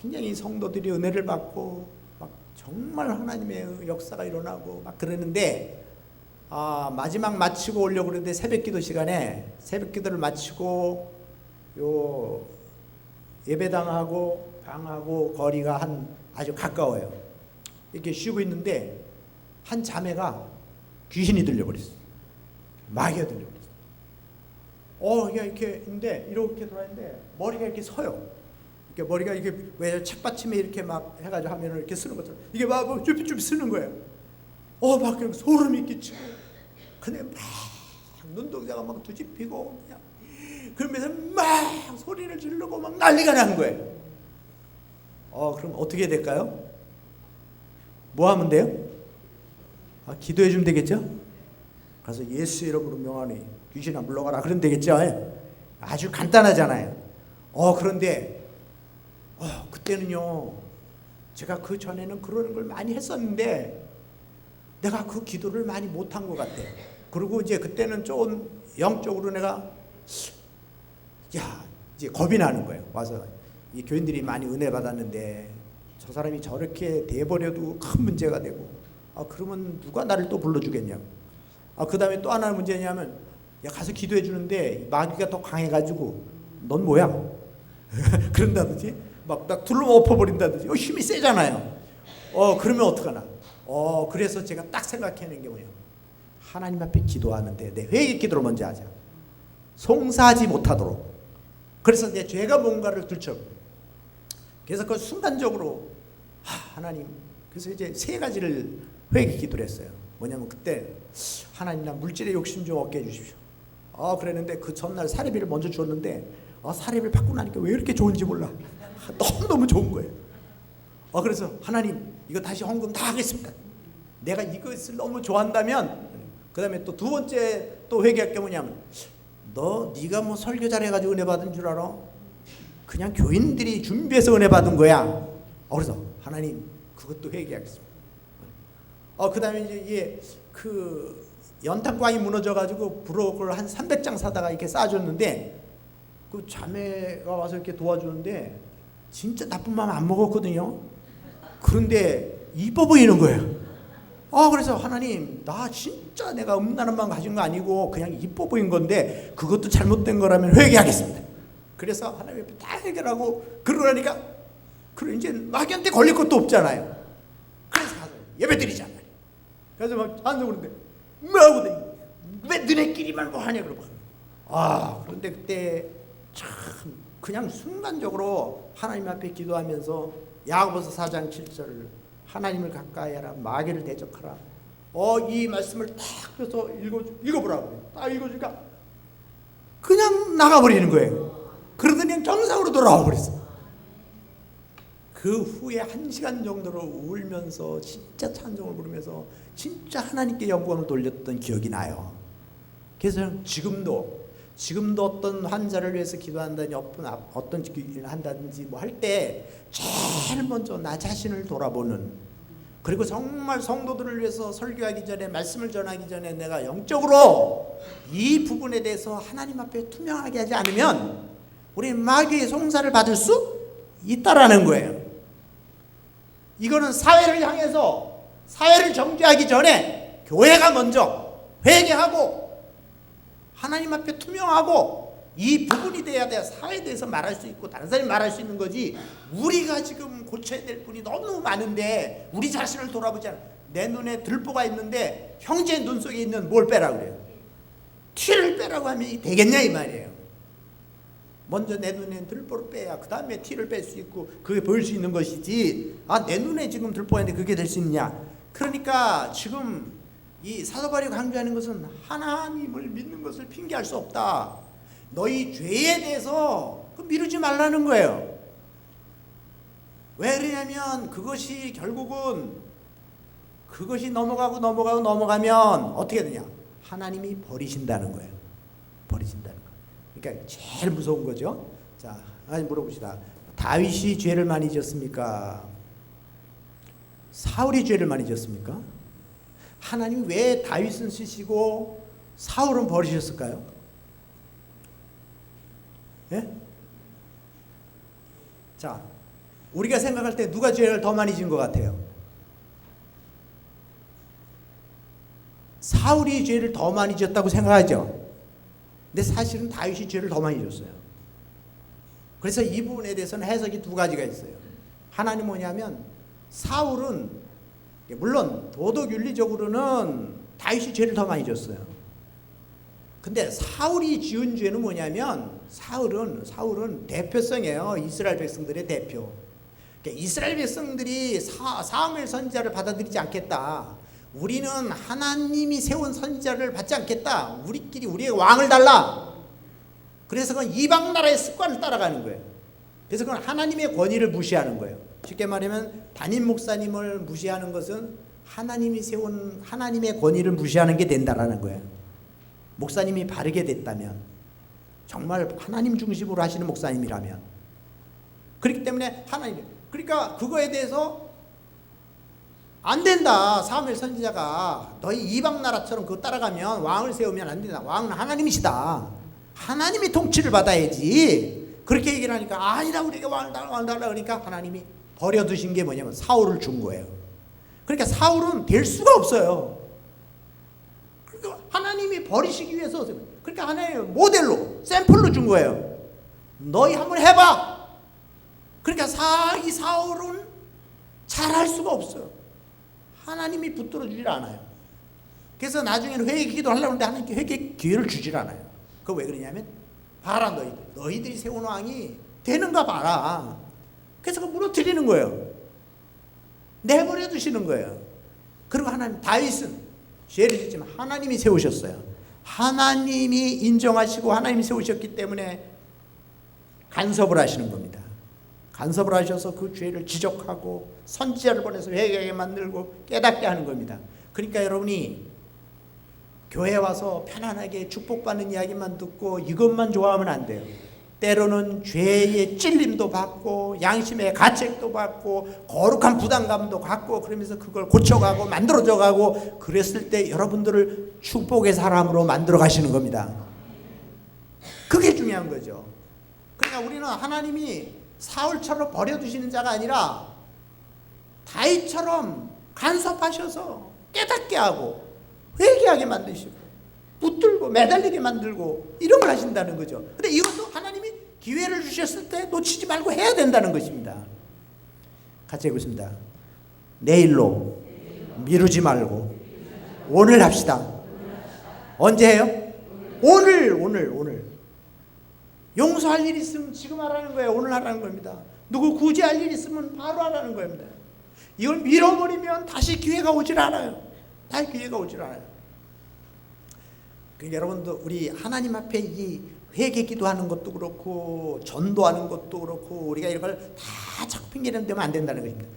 굉장히 성도들이 은혜를 받고 막 정말 하나님의 역사가 일어나고 막 그러는데, 마지막 마치고 오려고 그러는데 새벽기도 시간에, 새벽기도를 마치고 요 예배당하고 방하고 거리가 아주 가까워요. 이렇게 쉬고 있는데 한 자매가 귀신이 들려버렸어요. 마귀가 들려버렸어요. 이렇게 있는데 이렇게 돌아있는데 머리가 이렇게 서요. 이렇게 머리가 이게 왜 책받침에 이렇게 막 해가지고 하면은 이렇게 쓰는 것처럼 이게 막 쭈삣쭈삣 쓰는 거예요. 막 소름이 끼치고, 근데 막 눈동자가 막 뒤집히고 그냥 그러면서 막 소리를 지르고 막 난리가 난 거예요. 그럼 어떻게 될까요? 뭐 하면 돼요? 기도해 주면 되겠죠? 가서 예수 이름으로 명하니 귀신아 물러가라 그러면 되겠죠? 아주 간단하잖아요. 그런데 그때는요, 제가 그 전에는 그런 걸 많이 했었는데 내가 그 기도를 많이 못한 것 같아. 그리고 이제 그때는 조금 영적으로 내가 이제 겁이 나는 거예요. 와서 이 교인들이 많이 은혜 받았는데 저 사람이 저렇게 돼버려도 큰 문제가 되고, 그러면 누가 나를 또 불러주겠냐고. 그 다음에 또 하나의 문제냐면, 가서 기도해 주는데 마귀가 더 강해가지고 넌 뭐야? 그런다든지 막 둘러 엎어버린다든지. 힘이 세잖아요. 그러면 어떡하나. 그래서 제가 딱 생각해낸 게 뭐예요? 하나님 앞에 기도하는데 내 회개 기도를 먼저 하자. 송사하지 못하도록. 그래서 내 죄가 뭔가를 들춰. 그래서 그 순간적으로 하나님, 그래서 이제 3가지를 회개 기도를 했어요. 뭐냐면 그때 하나님 나 물질의 욕심 좀 없게 해주십시오. 그랬는데 그 전날 사례비를 먼저 주었는데 사례비를 받고 나니까 왜 이렇게 좋은지 몰라. 너무너무 좋은 거예요. 그래서 하나님 이거 다시 헌금 다 하겠습니다. 내가 이것을 너무 좋아한다면, 그 다음에 또 두 번째 또 회개할 게 뭐냐면, 네가 뭐 설교 잘해가지고 은혜 받은 줄 알아? 그냥 교인들이 준비해서 은혜 받은 거야. 그래서 하나님 그것도 회개하겠습니다. 그 다음에 이제 그 연탄광이 무너져가지고 부록을 한 300장 사다가 이렇게 쌓아줬는데, 그 자매가 와서 이렇게 도와주는데 진짜 나쁜 마음 안 먹었거든요. 그런데 이뻐 보이는 거예요. 그래서 하나님, 나 진짜 내가 음란한 마음 가진 거 아니고 그냥 이뻐 보인 건데 그것도 잘못된 거라면 회개하겠습니다. 그래서 하나님 옆에 다 해결하고 그러니까 이제 마귀한테 걸릴 것도 없잖아요. 그래서 가서 예배 드리잖아요. 그래서 막 찬송하는데 뭐하고 왜 너네끼리만 뭐 하냐 그러고. 그런데 그때 참 그냥 순간적으로 하나님 앞에 기도하면서 야고보서 4장 7절을 하나님을 가까이 하라, 마귀를 대적하라. 이 말씀을 딱 펴서 읽어보라고. 딱 읽어주니까 그냥 나가버리는 거예요. 그러더니 그냥 정상으로 돌아와 버렸어. 그 후에 1시간 정도로 울면서 진짜 찬송을 부르면서 진짜 하나님께 영광을 돌렸던 기억이 나요. 그래서 지금도 어떤 환자를 위해서 기도한다든지 어떤 기도를 한다든지 뭐 할 때 제일 먼저 나 자신을 돌아보는, 그리고 정말 성도들을 위해서 설교하기 전에, 말씀을 전하기 전에 내가 영적으로 이 부분에 대해서 하나님 앞에 투명하게 하지 않으면 우리 마귀의 송사를 받을 수 있다라는 거예요. 이거는 사회를 향해서, 사회를 정죄하기 전에 교회가 먼저 회개하고 하나님 앞에 투명하고 이 부분이 돼야 사회에 대해서 말할 수 있고 다른 사람이 말할 수 있는 거지. 우리가 지금 고쳐야 될 분이 너무 많은데 우리 자신을 돌아보지 않아. 내 눈에 들보가 있는데 형제 눈 속에 있는 뭘 빼라고 그래요? 티를 빼라고 하면 되겠냐 이 말이에요. 먼저 내 눈에 들보를 빼야 그 다음에 티를 뺄 수 있고 그게 보일 수 있는 것이지, 내 눈에 지금 들보가 있는데 그게 될 수 있느냐. 그러니까 지금 이 사도 바울이 강조하는 것은 하나님을 믿는 것을 핑계할 수 없다. 너희 죄에 대해서 미루지 말라는 거예요. 왜 그러냐면 그것이 결국은 그것이 넘어가면 어떻게 되냐? 하나님이 버리신다는 거예요. 버리신다는 거. 그러니까 제일 무서운 거죠. 자, 물어봅시다. 다윗이 죄를 많이 지었습니까? 사울이 죄를 많이 지었습니까? 하나님이 왜 다윗은 쓰시고 사울은 버리셨을까요? 예? 자, 우리가 생각할 때 누가 죄를 더 많이 지은 것 같아요? 사울이 죄를 더 많이 지었다고 생각하죠. 근데 사실은 다윗이 죄를 더 많이 지었어요. 그래서 이 부분에 대해서는 해석이 두 가지가 있어요. 하나는 뭐냐면 사울은 물론 도덕 윤리적으로는 다윗이 죄를 더 많이 지었어요. 근데 사울이 지은 죄는 뭐냐면 사울은 대표성이에요. 이스라엘 백성들의 대표. 그러니까 이스라엘 백성들이 사무엘 선지자를 받아들이지 않겠다. 우리는 하나님이 세운 선지자를 받지 않겠다. 우리끼리 우리의 왕을 달라. 그래서 그건 이방 나라의 습관을 따라가는 거예요. 그래서 그건 하나님의 권위를 무시하는 거예요. 쉽게 말하면 담임 목사님을 무시하는 것은 하나님이 세운 하나님의 권위를 무시하는 게 된다라는 거예요. 목사님이 바르게 됐다면, 정말 하나님 중심으로 하시는 목사님이라면. 그렇기 때문에 그러니까 그거에 대해서 안 된다. 사무엘 선지자가 너희 이방 나라처럼 그거 따라가면 왕을 세우면 안 된다. 왕은 하나님이시다. 하나님이 통치를 받아야지. 그렇게 얘기를 하니까 아니라 우리가 왕을 달라 그러니까 하나님이 버려두신 게 뭐냐면 사울을 준 거예요. 그러니까 사울은 될 수가 없어요. 그러니까 하나님이 버리시기 위해서, 그러니까 하나님의 모델로 샘플로 준 거예요. 너희 한번 해봐. 그러니까 이 사울은 잘할 수가 없어요. 하나님이 붙들어 주질 않아요. 그래서 나중에는 회개 기도 하려고 하는데 하나님께 회개 기회를 주질 않아요. 그거 왜 그러냐면 봐라, 너희들이 세운 왕이 되는가 봐라. 그래서 그거 무너뜨리는 거예요. 내버려 두시는 거예요. 그리고 하나님, 다윗은 죄를 짓지만 하나님이 세우셨어요. 하나님이 인정하시고 하나님이 세우셨기 때문에 간섭을 하시는 겁니다. 간섭을 하셔서 그 죄를 지적하고 선지자를 보내서 회개하게 만들고 깨닫게 하는 겁니다. 그러니까 여러분이 교회 와서 편안하게 축복받는 이야기만 듣고 이것만 좋아하면 안 돼요. 때로는 죄의 찔림도 받고 양심의 가책도 받고 거룩한 부담감도 갖고 그러면서 그걸 고쳐가고 만들어져 가고 그랬을 때 여러분들을 축복의 사람으로 만들어 가시는 겁니다. 그게 중요한 거죠. 그러니까 우리는 하나님이 사울처럼 버려두시는 자가 아니라 다윗처럼 간섭하셔서 깨닫게 하고 회개하게 만드시고 붙들고 매달리게 만들고 이런 걸 하신다는 거죠. 근데 이것도 하나님이 기회를 주셨을 때 놓치지 말고 해야 된다는 것입니다. 같이 해보겠습니다. 내일로 미루지 말고 오늘 합시다. 언제 해요? 오늘. 용서할 일 있으면 지금 하라는 거예요. 오늘 하라는 겁니다. 누구 구제할 일 있으면 바로 하라는 겁니다. 이걸 밀어버리면 다시 기회가 오질 않아요. 다시 기회가 오질 않아요. 그러니까 여러분도 우리 하나님 앞에 이 회개 기도하는 것도 그렇고 전도하는 것도 그렇고 우리가 이런 걸 다 자꾸 핑계는 되면 안 된다는 것입니다.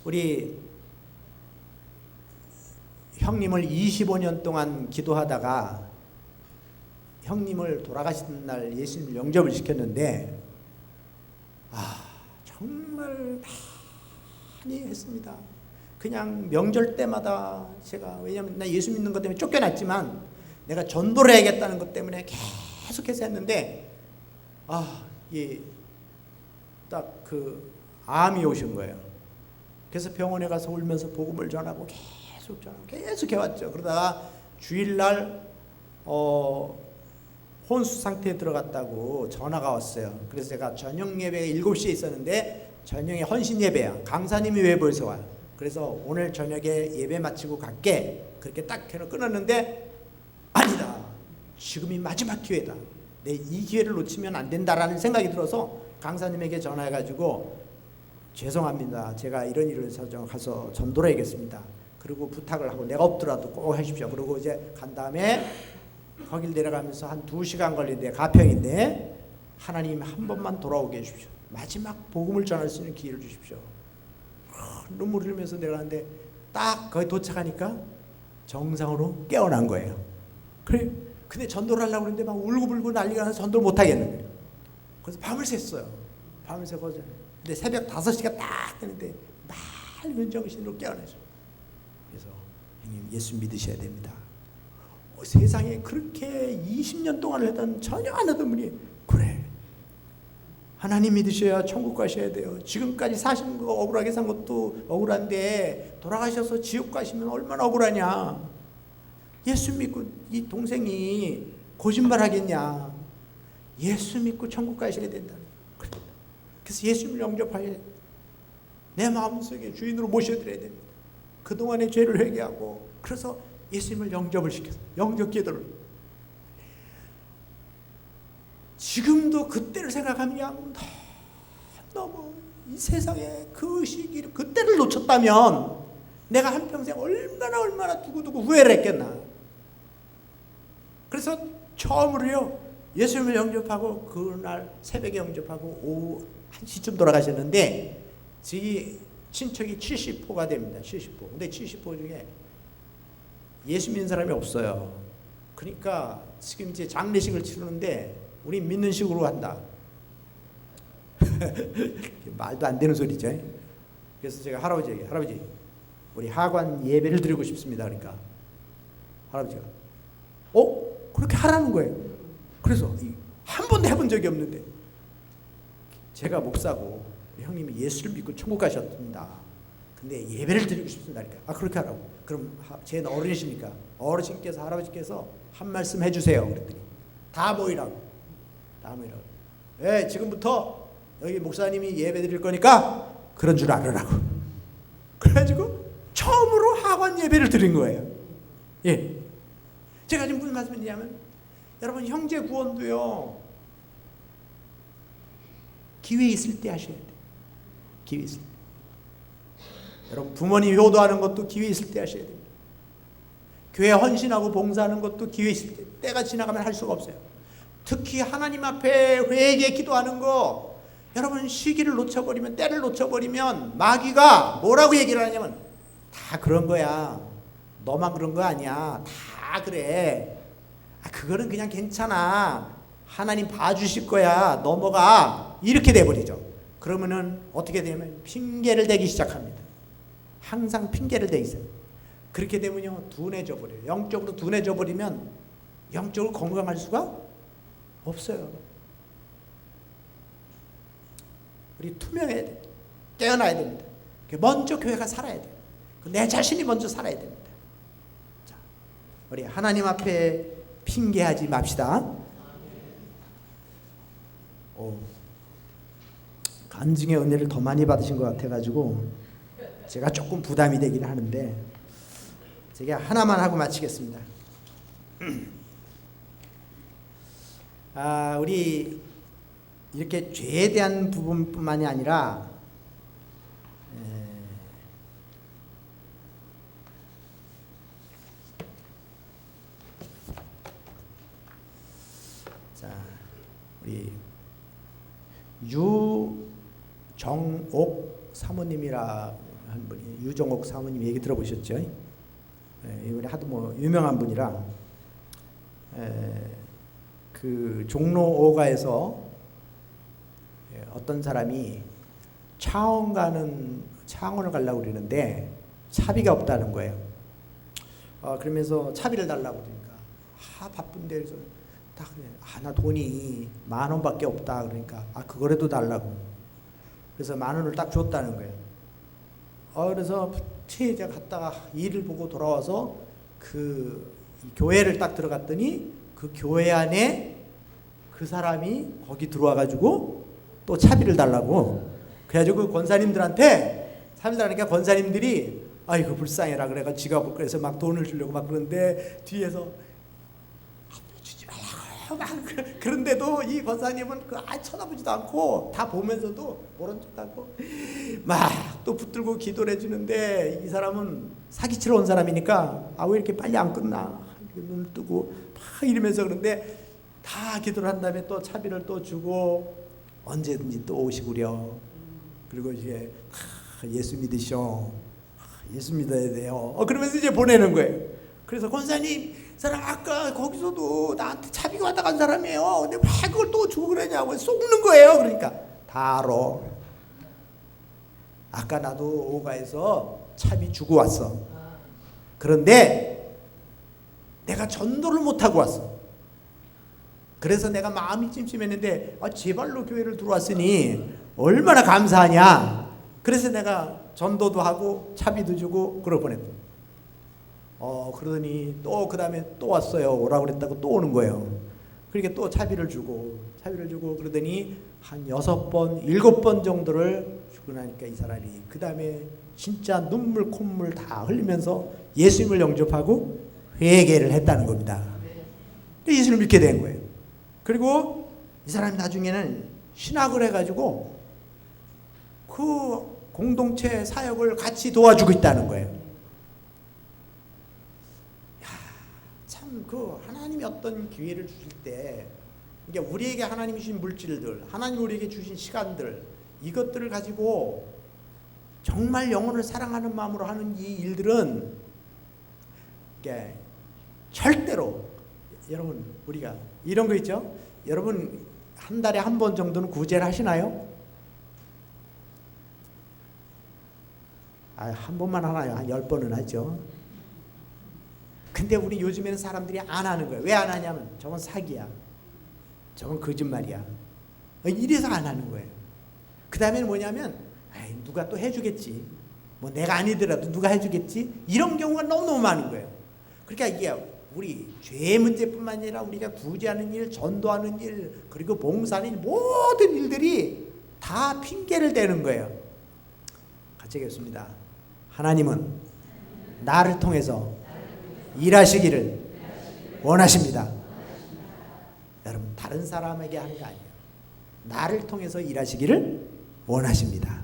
우리 형님을 25년 동안 기도하다가 형님을 돌아가신 날 예수님을 영접을 시켰는데 정말 많이 했습니다. 그냥 명절 때마다 제가 왜냐하면 나 예수 믿는 것 때문에 쫓겨났지만 내가 전도를 해야겠다는 것 때문에 계속해서 했는데 딱 그 암이 오신 거예요. 그래서 병원에 가서 울면서 복음을 전하고 계속 해왔죠. 그러다가 주일날 혼수 상태에 들어갔다고 전화가 왔어요. 그래서 제가 저녁 예배가 7시에 있었는데 저녁에 헌신 예배야. 강사님이 외부에서 와요. 그래서 오늘 저녁에 예배 마치고 갈게. 그렇게 딱 끊었는데 아니다. 지금이 마지막 기회다. 내 이 기회를 놓치면 안 된다라는 생각이 들어서 강사님에게 전화해가지고 죄송합니다. 제가 이런 일을 해서 가서 전도를 해야겠습니다. 그리고 부탁을 하고 내가 없더라도 꼭 하십시오. 그리고 이제 간 다음에 거길 내려가면서 한 2시간 걸리는데 가평인데 하나님 한 번만 돌아오게 해주십시오. 마지막 복음을 전할 수 있는 기회를 주십시오. 눈물 흘리면서 내려가는데 딱 거기 도착하니까 정상으로 깨어난 거예요. 그래. 근데 전도를 하려고 그러는데 막 울고불고 난리가 나서 전도를 못 하겠는 거예요. 그래서 밤을 샜어요. 밤을 새고 근데 새벽 5시가 딱 되는데 맑은 정신으로 깨어나죠. 그래서 형님 예수 믿으셔야 됩니다. 세상에 그렇게 20년 동안 했던 전혀 안 하던 분이 그래 하나님 믿으셔야 천국 가셔야 돼요. 지금까지 사신 거 억울하게 산 것도 억울한데 돌아가셔서 지옥 가시면 얼마나 억울하냐. 예수 믿고 이 동생이 거짓말 하겠냐. 예수 믿고 천국 가셔야 된다. 그래서 예수님을 영접하여 내 마음속에 주인으로 모셔드려야 됩니다. 그동안의 죄를 회개하고 그래서 예수님을 영접을 시켰어요. 영접 기도를. 지금도 그때를 생각하면 너무 이 세상에 그 시기를 그때를 놓쳤다면 내가 한평생 얼마나 두고두고 후회를 했겠나. 그래서 처음으로요 예수님을 영접하고 그날 새벽에 영접하고 오후 1시쯤 돌아가셨는데 제 친척이 70호가 됩니다. 70호. 근데 70호 중에 예수 믿는 사람이 없어요. 그러니까 지금 이제 장례식을 치르는데 우리 믿는 식으로 한다. 말도 안 되는 소리죠. 그래서 제가 할아버지에게 할아버지 우리 하관 예배를 드리고 싶습니다. 그러니까 할아버지가 그렇게 하라는 거예요. 그래서 한 번도 해본 적이 없는데 제가 목사고 형님이 예수를 믿고 천국 가셨습니다. 근데 예배를 드리고 싶습니다. 그러니까 그렇게 하라고. 그럼 제 어른이시니까 어르신께서 할아버지께서 한 말씀 해주세요. 그랬더니 다 모이라고. 지금부터 여기 목사님이 예배 드릴 거니까 그런 줄 알으라고. 그래가지고 처음으로 하관 예배를 드린 거예요. 예. 제가 지금 무슨 말씀이냐면 여러분 형제 구원도요 기회 있을 때 하셔야 돼요. 기회 있을 때. 여러분 부모님 효도하는 것도 기회 있을 때 하셔야 됩니다. 교회 헌신하고 봉사하는 것도 기회 있을 때. 때가 지나가면 할 수가 없어요. 특히 하나님 앞에 회개 기도하는 거 여러분 시기를 놓쳐버리면, 때를 놓쳐버리면 마귀가 뭐라고 얘기를 하냐면 다 그런 거야. 너만 그런 거 아니야. 다 그래. 그거는 그냥 괜찮아. 하나님 봐주실 거야. 넘어가. 이렇게 돼버리죠. 그러면은 어떻게 되면 핑계를 대기 시작합니다. 항상 핑계를 대기 시작해요. 그렇게 되면요 둔해져 버려요. 영적으로 둔해져 버리면 영적으로 건강할 수가 없어요. 우리 투명해야 돼. 깨어나야 됩니다. 먼저 교회가 살아야 돼요. 내 자신이 먼저 살아야 됩니다. 자, 우리 하나님 앞에 핑계하지 맙시다. 간증의 은혜를 더 많이 받으신 것 같아가지고 제가 조금 부담이 되긴 하는데 제가 하나만 하고 마치겠습니다. 우리 이렇게 죄에 대한 부분뿐만이 아니라 자, 우리 유정옥 사모님이라 한 분이, 유정옥 사모님 얘기 들어보셨죠? 이분이 하도 뭐 유명한 분이라 그 종로 5가에서 어떤 사람이 창원을 가려고 그러는데 차비가 없다는 거예요. 그러면서 차비를 달라고 그러니까 바쁜데 그래서 딱 나 돈이 10,000원밖에 없다 그러니까 그거라도 달라고. 그래서 10,000원을 딱 줬다는 거예요. 그래서 제가 갔다가 일을 보고 돌아와서 그 교회를 딱 들어갔더니 그 교회 안에 그 사람이 거기 들어와가지고 또 차비를 달라고. 그래가지고 권사님들한테 차비를 달라니까 권사님들이 아이고 불쌍해라 그래가 지갑을 그래서 막 돈을 주려고 막 그러는데 뒤에서 주지 말라고 막 그런데도 이 권사님은 쳐다보지도 않고 다 보면서도 모른 척하고 막 또 붙들고 기도를 해주는데 이 사람은 사기치러 온 사람이니까 왜 이렇게 빨리 안 끝나 눈을 뜨고 막 이러면서 그런데 다 기도를 한 다음에 또 차비를 또 주고 언제든지 또 오시구려. 그리고 이제 예수 믿으셔. 예수 믿어야 돼요. 그러면서 이제 보내는 거예요. 그래서 권사님, 사람 아까 거기서도 나한테 차비가 왔다 간 사람이에요. 근데 왜 그걸 또 주고 그러냐고 속는 거예요. 그러니까 다 알아. 아까 나도 5가에서 차비 주고 왔어. 그런데 내가 전도를 못하고 왔어. 그래서 내가 마음이 찜찜했는데 제발로 교회를 들어왔으니 얼마나 감사하냐. 그래서 내가 전도도 하고 차비도 주고 그러고 보냈다. 그러더니 또 그 다음에 또 왔어요. 오라고 그랬다고 또 오는 거예요. 그러니까 또 차비를 주고 그러더니 한 6번 7번 정도를 주고 나니까 이 사람이 그 다음에 진짜 눈물 콧물 다 흘리면서 예수님을 영접하고 회개를 했다는 겁니다. 예수님을 믿게 된 거예요. 그리고 이 사람이 나중에는 신학을 해가지고 그 공동체 사역을 같이 도와주고 있다는 거예요. 참 그 하나님이 어떤 기회를 주실 때 이게 우리에게 하나님이 주신 물질들, 하나님이 우리에게 주신 시간들, 이것들을 가지고 정말 영혼을 사랑하는 마음으로 하는 이 일들은 이게 절대로 여러분 우리가 이런 거 있죠? 여러분 한 달에 한 번 정도는 구제를 하시나요? 한 번만 하나요? 한 10번은 하죠. 근데 우리 요즘에는 사람들이 안 하는 거예요. 왜 안 하냐면 저건 사기야. 저건 거짓말이야. 이래서 안 하는 거예요. 그 다음에는 뭐냐면 누가 또 해주겠지. 뭐 내가 아니더라도 누가 해주겠지. 이런 경우가 너무너무 많은 거예요. 그러니까 이게 우리 죄의 문제뿐만 아니라 우리가 구제하는 일, 전도하는 일, 그리고 봉사하는 일, 모든 일들이 다 핑계를 대는 거예요. 같이 읽겠습니다. 하나님은 나를 통해서 일하시기를 원하십니다. 여러분 다른 사람에게 하는 게 아니에요. 나를 통해서 일하시기를 원하십니다.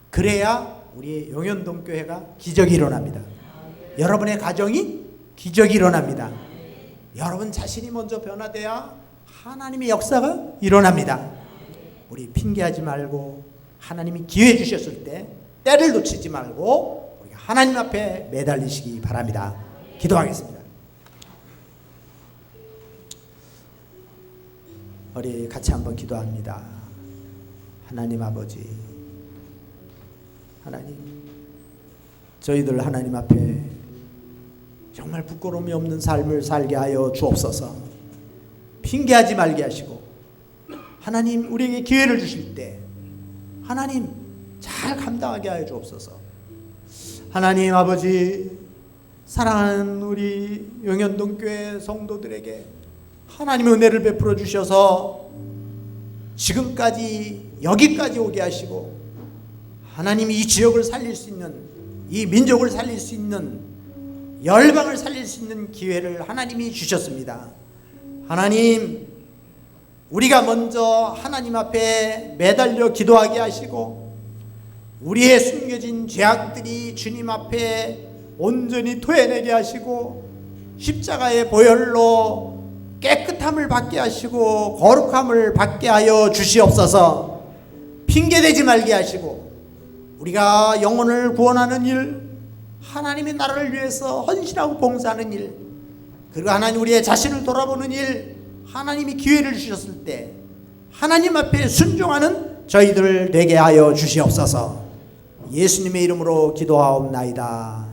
그래야 우리 용현동교회가 기적이 일어납니다. 여러분의 가정이 기적이 일어납니다. 여러분 자신이 먼저 변화돼야 하나님의 역사가 일어납니다. 우리 핑계하지 말고 하나님이 기회 주셨을 때 때를 놓치지 말고 우리가 하나님 앞에 매달리시기 바랍니다. 기도하겠습니다. 우리 같이 한번 기도합니다. 하나님 아버지, 하나님, 저희들 하나님 앞에 정말 부끄러움이 없는 삶을 살게 하여 주옵소서. 핑계하지 말게 하시고 하나님 우리에게 기회를 주실 때 하나님 잘 감당하게 하여 주옵소서. 하나님 아버지, 사랑하는 우리 영현동교회 성도들에게 하나님의 은혜를 베풀어 주셔서 지금까지 여기까지 오게 하시고 하나님이 이 지역을 살릴 수 있는, 이 민족을 살릴 수 있는, 열방을 살릴 수 있는 기회를 하나님이 주셨습니다. 하나님, 우리가 먼저 하나님 앞에 매달려 기도하게 하시고 우리의 숨겨진 죄악들이 주님 앞에 온전히 토해내게 하시고 십자가의 보혈로 깨끗함을 받게 하시고 거룩함을 받게 하여 주시옵소서. 핑계대지 말게 하시고 우리가 영혼을 구원하는 일, 하나님의 나라를 위해서 헌신하고 봉사하는 일, 그리고 하나님 우리의 자신을 돌아보는 일, 하나님이 기회를 주셨을 때 하나님 앞에 순종하는 저희들 되게 하여 주시옵소서. 예수님의 이름으로 기도하옵나이다.